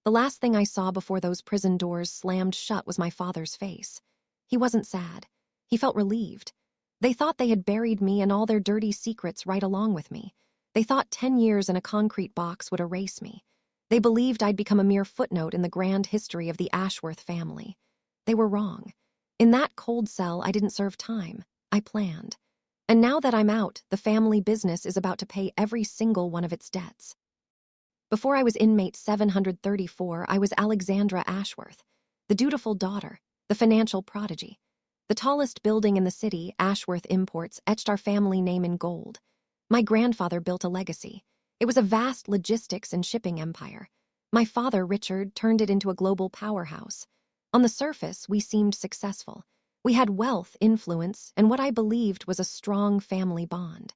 The last thing I saw before those prison doors slammed shut was my father's face. He wasn't sad. He felt relieved. They thought they had buried me and all their dirty secrets right along with me. They thought 10 years in a concrete box would erase me. They believed I'd become a mere footnote in the grand history of the Ashworth family. They were wrong. In that cold cell, I didn't serve time. I planned. And now that I'm out, the family business is about to pay every single one of its debts. Before I was inmate 734, I was Alexandra Ashworth, the dutiful daughter, the financial prodigy. The tallest building in the city, Ashworth Imports, etched our family name in gold. My grandfather built a legacy. It was a vast logistics and shipping empire. My father, Richard, turned it into a global powerhouse. On the surface, we seemed successful. We had wealth, influence, and what I believed was a strong family bond.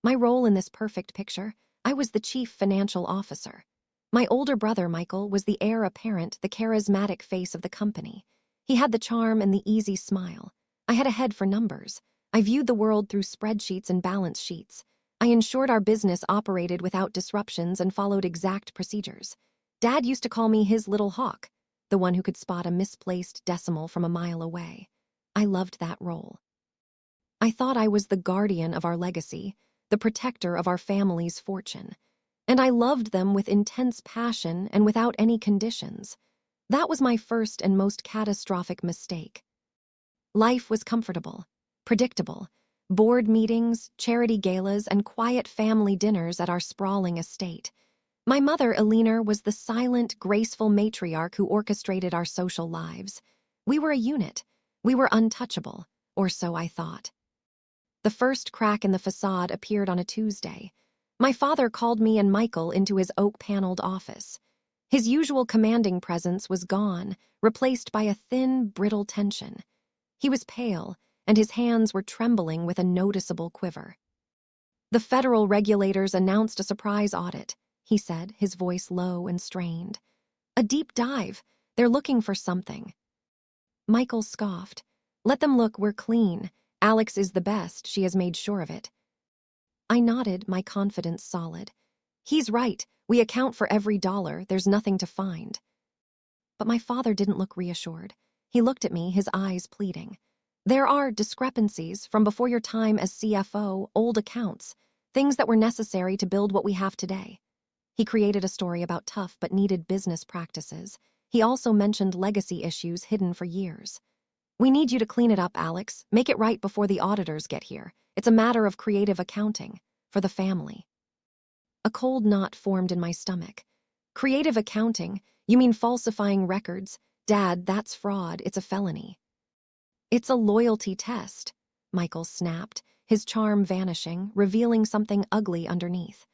My role in this perfect picture, I was the chief financial officer. My older brother, Michael, was the heir apparent, the charismatic face of the company. He had the charm and the easy smile. I had a head for numbers. I viewed the world through spreadsheets and balance sheets. I ensured our business operated without disruptions and followed exact procedures. Dad used to call me his little hawk, the one who could spot a misplaced decimal from a mile away. I loved that role. I thought I was the guardian of our legacy, the protector of our family's fortune. And I loved them with intense passion and without any conditions. That was my first and most catastrophic mistake. Life was comfortable, predictable. Board meetings, charity galas, and quiet family dinners at our sprawling estate. My mother, Eleanor, was the silent, graceful matriarch who orchestrated our social lives. We were a unit. We were untouchable, or so I thought. The first crack in the facade appeared on a Tuesday. My father called me and Michael into his oak-paneled office. His usual commanding presence was gone, replaced by a thin, brittle tension. He was pale, and his hands were trembling with a noticeable quiver. "The federal regulators announced a surprise audit," he said, his voice low and strained. "A deep dive. They're looking for something." Michael scoffed. "Let them look, we're clean. Alex is the best, she has made sure of it." I nodded, my confidence solid. "He's right, we account for every dollar, there's nothing to find." But my father didn't look reassured. He looked at me, his eyes pleading. "There are discrepancies from before your time as CFO, old accounts, things that were necessary to build what we have today." He created a story about tough but needed business practices. He also mentioned legacy issues hidden for years. "We need you to clean it up, Alex. Make it right before the auditors get here. It's a matter of creative accounting, for the family." A cold knot formed in my stomach. "Creative accounting? You mean falsifying records? Dad, that's fraud. It's a felony." "It's a loyalty test," Michael snapped, his charm vanishing, revealing something ugly underneath.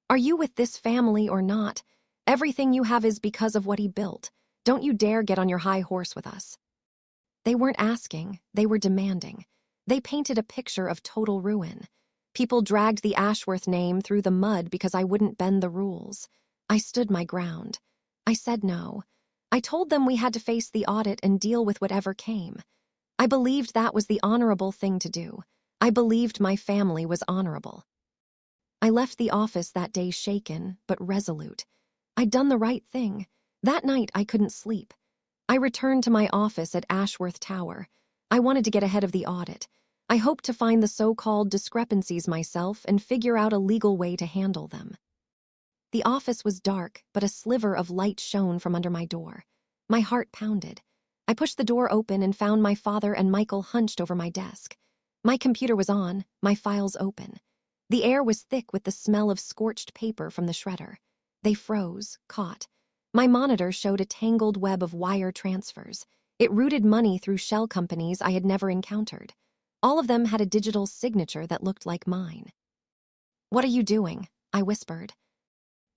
"Are you with this family or not? Everything you have is because of what he built. Don't you dare get on your high horse with us." They weren't asking, they were demanding. They painted a picture of total ruin. People dragged the Ashworth name through the mud because I wouldn't bend the rules. I stood my ground. I said no. I told them we had to face the audit and deal with whatever came. I believed that was the honorable thing to do. I believed my family was honorable. I left the office that day shaken, but resolute. I'd done the right thing. That night I couldn't sleep. I returned to my office at Ashworth Tower. I wanted to get ahead of the audit. I hoped to find the so-called discrepancies myself and figure out a legal way to handle them. The office was dark, but a sliver of light shone from under my door. My heart pounded. I pushed the door open and found my father and Michael hunched over my desk. My computer was on, my files open. The air was thick with the smell of scorched paper from the shredder. They froze, caught. My monitor showed a tangled web of wire transfers. It routed money through shell companies I had never encountered. All of them had a digital signature that looked like mine. "What are you doing?" I whispered.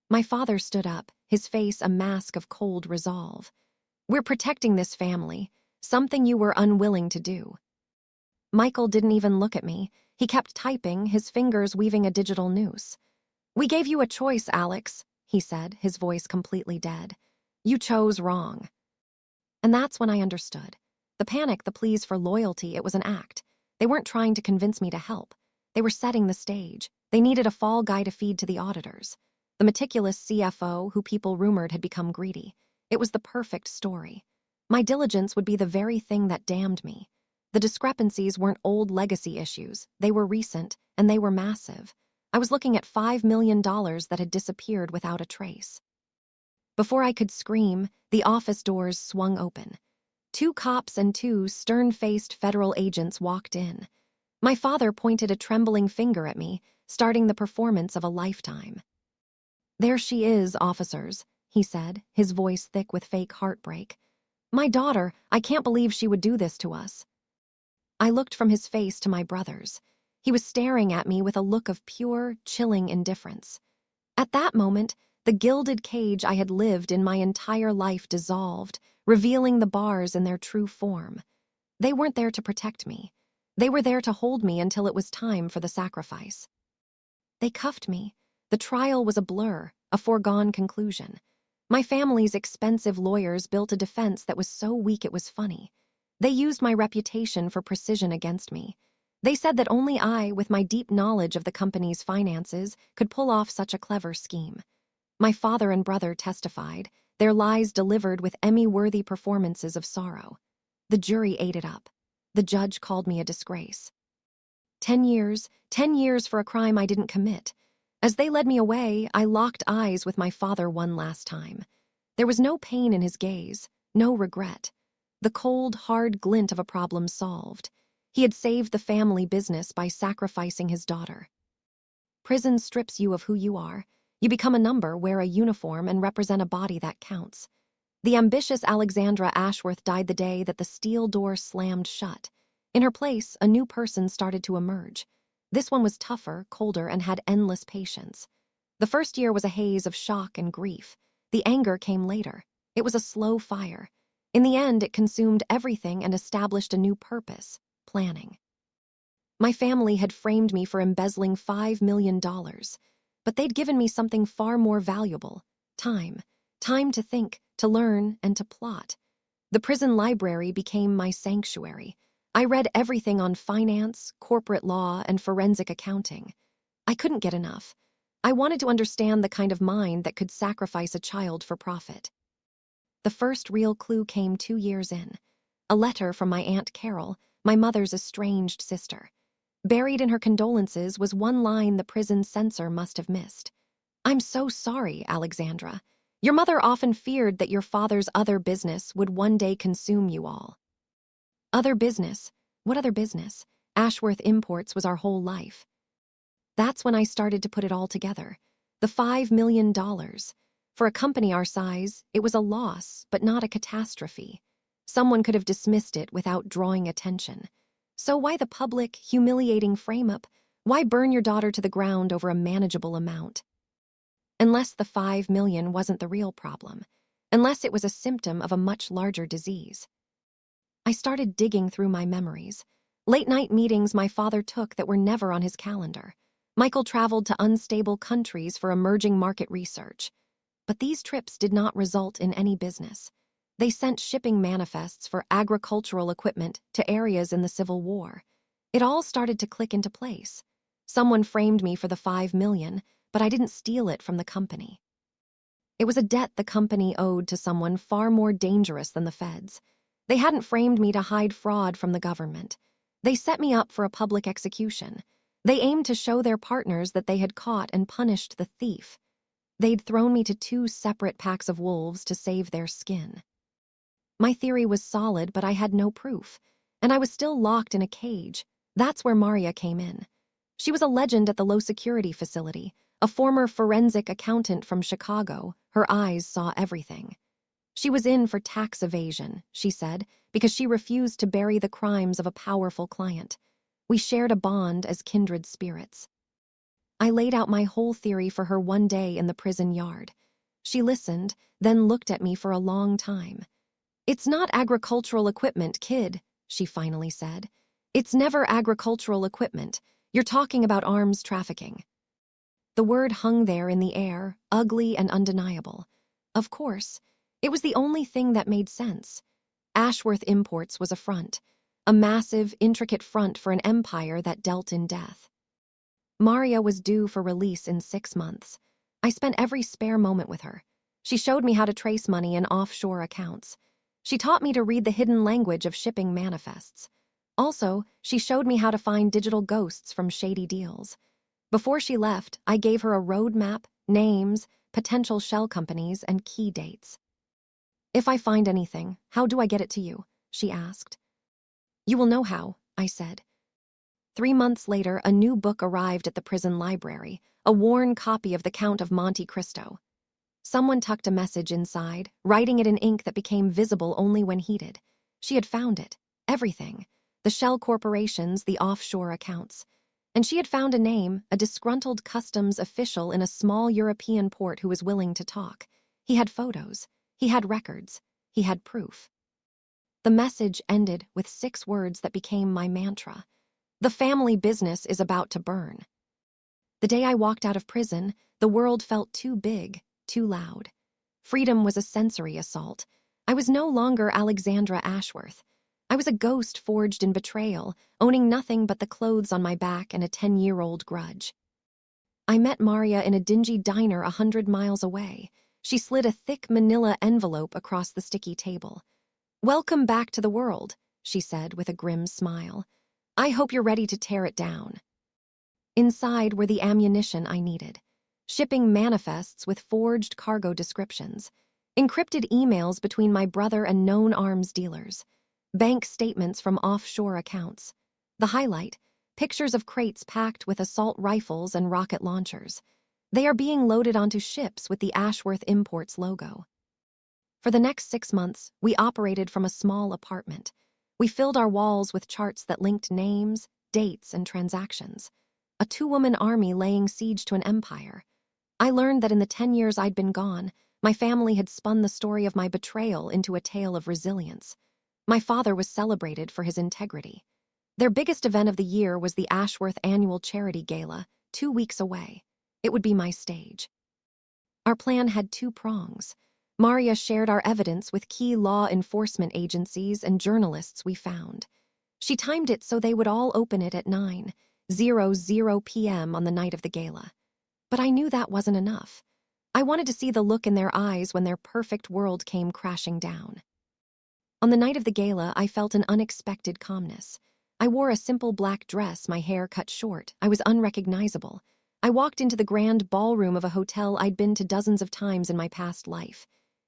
My father stood up, his face a mask of cold resolve. "We're protecting this family, something you were unwilling to do." Michael didn't even look at me. He kept typing, his fingers weaving a digital noose. "We gave you a choice, Alex," he said, his voice completely dead. "You chose wrong." And that's when I understood. The panic, the pleas for loyalty, it was an act. They weren't trying to convince me to help. They were setting the stage. They needed a fall guy to feed to the auditors. the meticulous CFO who people rumored had become greedy. It was the perfect story. My diligence would be the very thing that damned me. The discrepancies weren't old legacy issues. They were recent, and they were massive. I was looking at $5 million that had disappeared without a trace. Before I could scream, the office doors swung open. 2 cops and 2 stern-faced federal agents walked in. My father pointed a trembling finger at me, starting the performance of a lifetime. "There she is, officers," he said, his voice thick with fake heartbreak. "My daughter, I can't believe she would do this to us." I looked from his face to my brother's. He was staring at me with a look of pure, chilling indifference. At that moment, the gilded cage I had lived in my entire life dissolved, revealing the bars in their true form. They weren't there to protect me. They were there to hold me until it was time for the sacrifice. They cuffed me. The trial was a blur, a foregone conclusion. My family's expensive lawyers built a defense that was so weak it was funny. They used my reputation for precision against me. They said that only I, with my deep knowledge of the company's finances, could pull off such a clever scheme. My father and brother testified, their lies delivered with Emmy-worthy performances of sorrow. The jury ate it up. The judge called me a disgrace. 10 years for a crime I didn't commit. As they led me away, I locked eyes with my father one last time. There was no pain in his gaze, no regret. The cold, hard glint of a problem solved. He had saved the family business by sacrificing his daughter. Prison strips you of who you are. You become a number, wear a uniform, and represent a body that counts. The ambitious Alexandra Ashworth died the day that the steel door slammed shut. In her place, a new person started to emerge. This one was tougher, colder, and had endless patience. The first year was a haze of shock and grief. The anger came later. It was a slow fire. In the end, it consumed everything and established a new purpose: planning. My family had framed me for embezzling $5 million, but they'd given me something far more valuable: time. Time to think, to learn, and to plot. The prison library became my sanctuary. I read everything on finance, corporate law, and forensic accounting. I couldn't get enough. I wanted to understand the kind of mind that could sacrifice a child for profit. The first real clue came 2 years in. A letter from my Aunt Carol, my mother's estranged sister. Buried in her condolences was one line the prison censor must have missed. "I'm so sorry, Alexandra. Your mother often feared that your father's other business would one day consume you all." Other business? What other business? Ashworth Imports was our whole life. That's when I started to put it all together. The $5 million. For a company our size, it was a loss, but not a catastrophe. Someone could have dismissed it without drawing attention. So why the public, humiliating frame-up? Why burn your daughter to the ground over a manageable amount? Unless the $5 million wasn't the real problem. Unless it was a symptom of a much larger disease. I started digging through my memories. Late-night meetings my father took that were never on his calendar. Michael traveled to unstable countries for emerging market research. But these trips did not result in any business. They sent shipping manifests for agricultural equipment to areas in the Civil War. It all started to click into place. Someone framed me for the $5 million, but I didn't steal it from the company. It was a debt the company owed to someone far more dangerous than the feds. They hadn't framed me to hide fraud from the government. They set me up for a public execution. They aimed to show their partners that they had caught and punished the thief. They'd thrown me to 2 separate packs of wolves to save their skin. My theory was solid, but I had no proof. And I was still locked in a cage. That's where Maria came in. She was a legend at the low-security facility, a former forensic accountant from Chicago. Her eyes saw everything. She was in for tax evasion, she said, because she refused to bury the crimes of a powerful client. We shared a bond as kindred spirits. I laid out my whole theory for her one day in the prison yard. She listened, then looked at me for a long time. "It's not agricultural equipment, kid," she finally said. "It's never agricultural equipment. You're talking about arms trafficking." The word hung there in the air, ugly and undeniable. Of course. It was the only thing that made sense. Ashworth Imports was a front, a massive, intricate front for an empire that dealt in death. Maria was due for release in 6 months. I spent every spare moment with her. She showed me how to trace money in offshore accounts. She taught me to read the hidden language of shipping manifests. Also, she showed me how to find digital ghosts from shady deals. Before she left, I gave her a roadmap, names, potential shell companies, and key dates. "If I find anything, how do I get it to you?" she asked. "You will know how," I said. 3 months later, a new book arrived at the prison library, a worn copy of The Count of Monte Cristo. Someone tucked a message inside, writing it in ink that became visible only when heated. She had found it. Everything. The shell corporations, the offshore accounts. And she had found a name, a disgruntled customs official in a small European port who was willing to talk. He had photos. He had records. He had proof. The message ended with 6 words that became my mantra. "The family business is about to burn." The day I walked out of prison, the world felt too big, too loud. Freedom was a sensory assault. I was no longer Alexandra Ashworth. I was a ghost forged in betrayal, owning nothing but the clothes on my back and a 10-year-old grudge. I met Maria in a dingy diner 100 miles away. She slid a thick manila envelope across the sticky table. "Welcome back to the world," she said with a grim smile. "I hope you're ready to tear it down." Inside were the ammunition I needed. Shipping manifests with forged cargo descriptions. Encrypted emails between my brother and known arms dealers. Bank statements from offshore accounts. The highlight, pictures of crates packed with assault rifles and rocket launchers. They are being loaded onto ships with the Ashworth Imports logo. For the next 6 months, we operated from a small apartment. We filled our walls with charts that linked names, dates, and transactions. A 2-woman army laying siege to an empire. I learned that in the 10 years I'd been gone, my family had spun the story of my betrayal into a tale of resilience. My father was celebrated for his integrity. Their biggest event of the year was the Ashworth Annual Charity Gala, 2 weeks away. It would be my stage. Our plan had 2 prongs. Maria shared our evidence with key law enforcement agencies and journalists we found. She timed it so they would all open it at 9:00 p.m. on the night of the gala. But I knew that wasn't enough. I wanted to see the look in their eyes when their perfect world came crashing down. On the night of the gala, I felt an unexpected calmness. I wore a simple black dress, my hair cut short. I was unrecognizable. I walked into the grand ballroom of a hotel I'd been to dozens of times in my past life.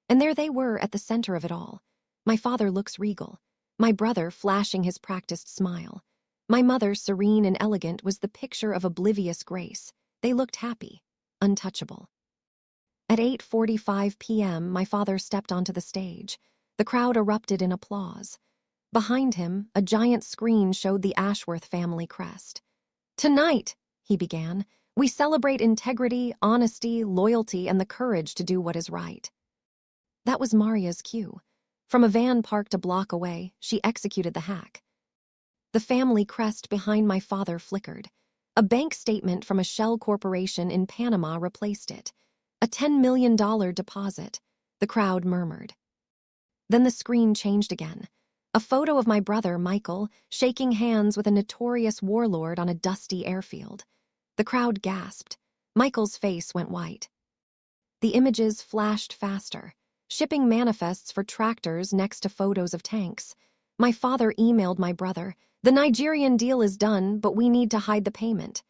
And there they were at the center of it all. My father looks regal. My brother flashing his practiced smile. My mother, serene and elegant, was the picture of oblivious grace. They looked happy, untouchable. At 8:45 p.m., my father stepped onto the stage. The crowd erupted in applause. Behind him, a giant screen showed the Ashworth family crest. "Tonight," he began, "we celebrate integrity, honesty, loyalty, and the courage to do what is right." That was Maria's cue. From a van parked a block away, she executed the hack. The family crest behind my father flickered. A bank statement from a shell corporation in Panama replaced it. A $10 million deposit. The crowd murmured. Then the screen changed again. A photo of my brother, Michael, shaking hands with a notorious warlord on a dusty airfield. The crowd gasped. Michael's face went white. The images flashed faster. Shipping manifests for tractors next to photos of tanks. My father emailed my brother, "The Nigerian deal is done, but we need to hide the payment.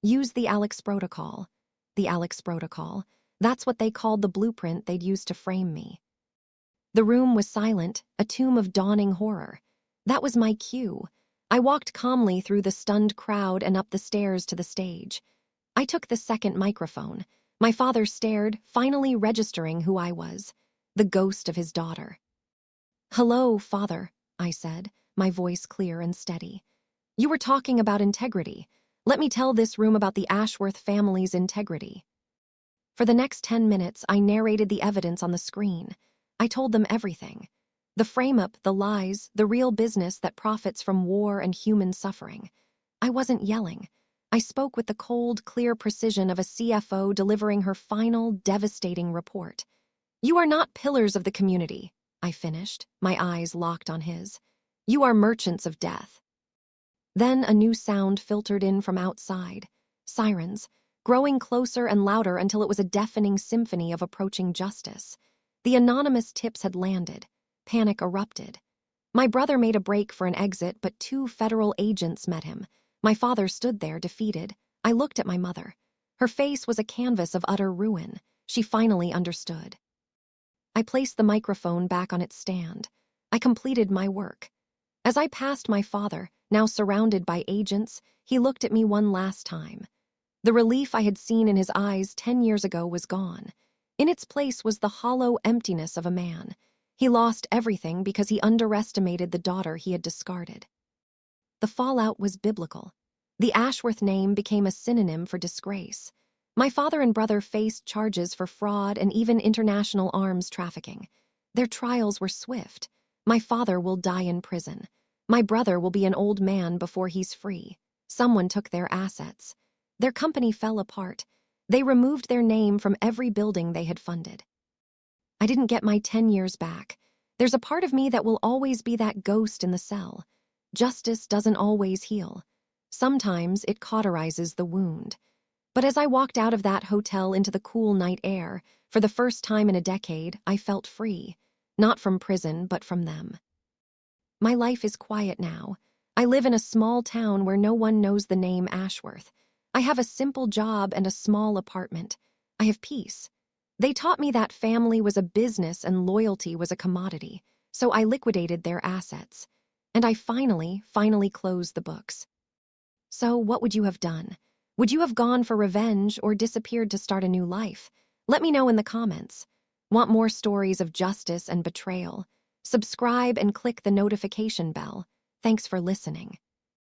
Use the Alex protocol." The Alex protocol. That's what they called the blueprint they'd used to frame me. The room was silent, a tomb of dawning horror. That was my cue. I walked calmly through the stunned crowd and up the stairs to the stage. I took the second microphone. My father stared, finally registering who I was. The ghost of his daughter. "Hello, Father," I said, my voice clear and steady. "You were talking about integrity. Let me tell this room about the Ashworth family's integrity." For the next 10 minutes, I narrated the evidence on the screen. I told them everything. The frame-up, the lies, the real business that profits from war and human suffering. I wasn't yelling. I spoke with the cold, clear precision of a CFO delivering her final, devastating report. "You are not pillars of the community," I finished, my eyes locked on his. "You are merchants of death." Then a new sound filtered in from outside. Sirens. growing closer and louder until it was a deafening symphony of approaching justice. The anonymous tips had landed. Panic erupted. My brother made a break for an exit, but 2 federal agents met him. My father stood there, defeated. I looked at my mother. Her face was a canvas of utter ruin. She finally understood. I placed the microphone back on its stand. I completed my work. As I passed my father, now surrounded by agents, he looked at me one last time. The relief I had seen in his eyes 10 years ago was gone. In its place was the hollow emptiness of a man. He lost everything because he underestimated the daughter he had discarded. The fallout was biblical. The Ashworth name became a synonym for disgrace. My father and brother faced charges for fraud and even international arms trafficking. Their trials were swift. My father will die in prison. My brother will be an old man before he's free. Someone took their assets. Their company fell apart. They removed their name from every building they had funded. I didn't get my 10 years back. There's a part of me that will always be that ghost in the cell. Justice doesn't always heal. Sometimes it cauterizes the wound. But as I walked out of that hotel into the cool night air, for the first time in a decade, I felt free. Not from prison, but from them. My life is quiet now. I live in a small town where no one knows the name Ashworth. I have a simple job and a small apartment. I have peace. They taught me that family was a business and loyalty was a commodity, so I liquidated their assets. And I finally closed the books. So what would you have done? Would you have gone for revenge or disappeared to start a new life? Let me know in the comments. Want more stories of justice and betrayal? Subscribe and click the notification bell. Thanks for listening.